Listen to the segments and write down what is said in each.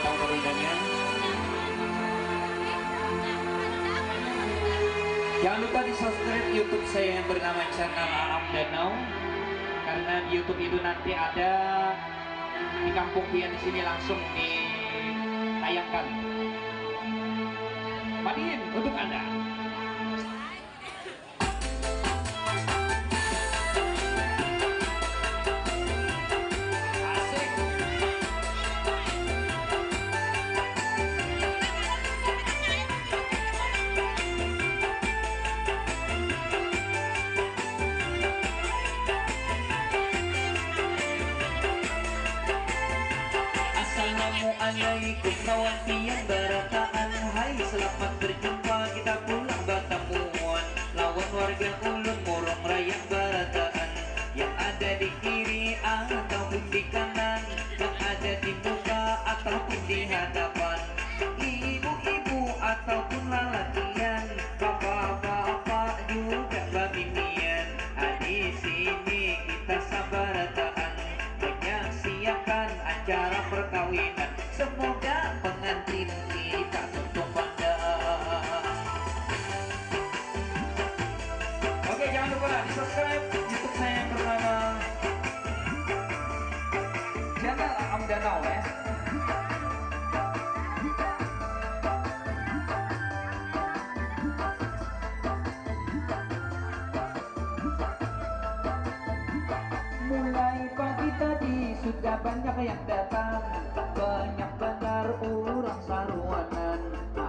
tamu undangan. Jangan lupa di subscribe YouTube saya yang bernama channel Aam Danau, karena di YouTube itu nanti ada di kampung Pian di sini langsung ditayangkan. Matiin untuk Anda. Assalamualaikum kawan pian barataan. Hai selamat berjumpa, kita pulang batamuan. Lawan warga ulun murong rayang barataan, yang ada di kiri ataupun di kanan, yang ada di muka ataupun di hadapan. Ibu-ibu ataupun lalakian, bapak-bapak juga babimian. Di sini kita sabarataan menyaksikan acara perkawinan. Semoga pengantin kita untung pandang. Oke, jangan lupa di subscribe YouTube saya yang bernama channel Aam Danau ya. Mulai pagi tadi sudah banyak yang datang, banyak benar orang saruanan.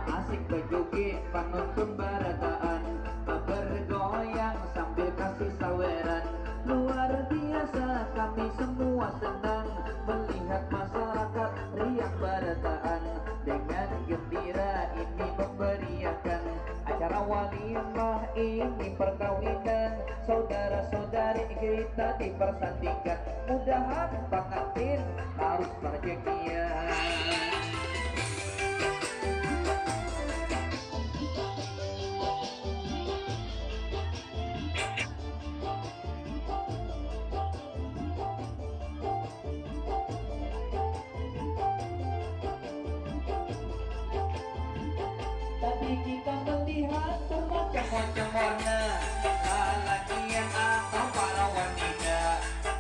Asik berjoget penonton barataan, bergoyang sambil kasih saweran. Luar biasa kami semua senang melihat masyarakat riang barataan. Dengan gembira ini memberiakan acara walimah ini perkawinan. Saudara-saudari kita dipersandingkan, mudahan pengantin harus perjanjian. Tadi kita melihat bermacam-macam warna, lalakian atau para wanita.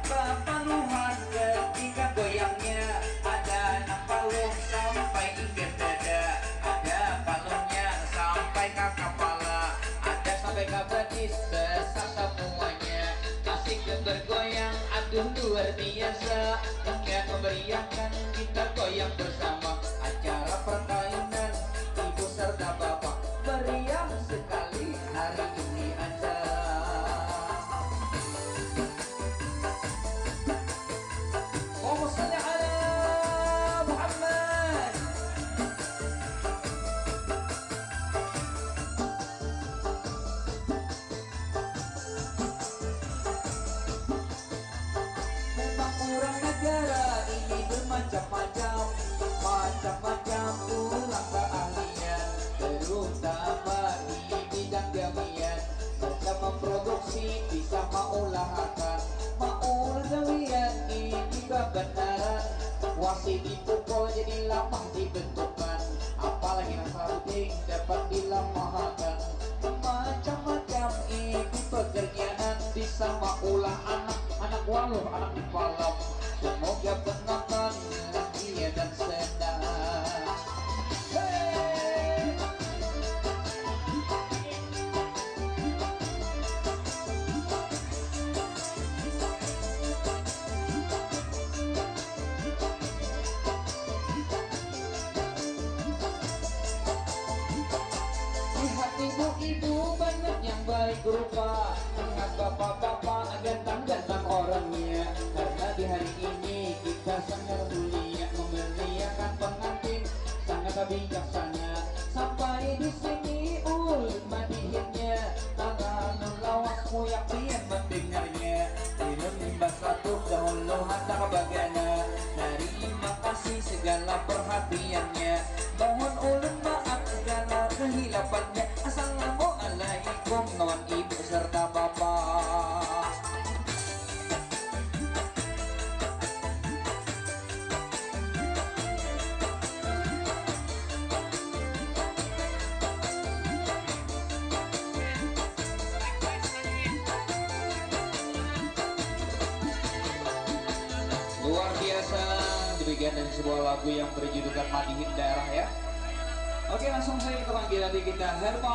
Bapaluhan ketika goyangnya, ada anak palung sampai ikat dada, ada palungnya sampai ke kepala, ada sampai ke betis, besar semuanya. Asik bergoyang, aduh luar biasa. Dengan memberiakan kita goyang bersama. Acara perkawinan ibu serta bapak meriah sekali hari ini Anda. Allahumma shalli ala Muhammad. Memang orang negara ini bermacam-macam, macam-macam ulang keahlian, terutama di bidang gawian. Bisa memproduksi, bisa mengolahkan, maulah gawian ini kebenaran. Wasit dipukul jadi lamah dibentukkan, apalagi nasa ruding dapat dilamahkan. Macam-macam ini pekerjaan, bisa maulah anak waluh, anak dipalam. Semoga penonton bahagia dan senang. Hey! Lihat ibu-ibu banyak yang baik rupa, lihat bapak-bapak ganteng-ganteng orangnya. Karena di hari ini kita sangat mulia, memuliakan pengantin sangat bijaksana. Sampai di sini ulun madihinnya, tangan lawasmu yang pian mendengarnya. Ilun limbas satu dahulu hantar bagana. Terima kasih segala perhatiannya, mohon ulun maaf segala kehilafannya. Assalamualaikum kawan ibu serta bapak. bagian dari sebuah lagu yang berjudulkan Madihin Daerah ya. Oke, langsung saja kita panggil adik kita Herman.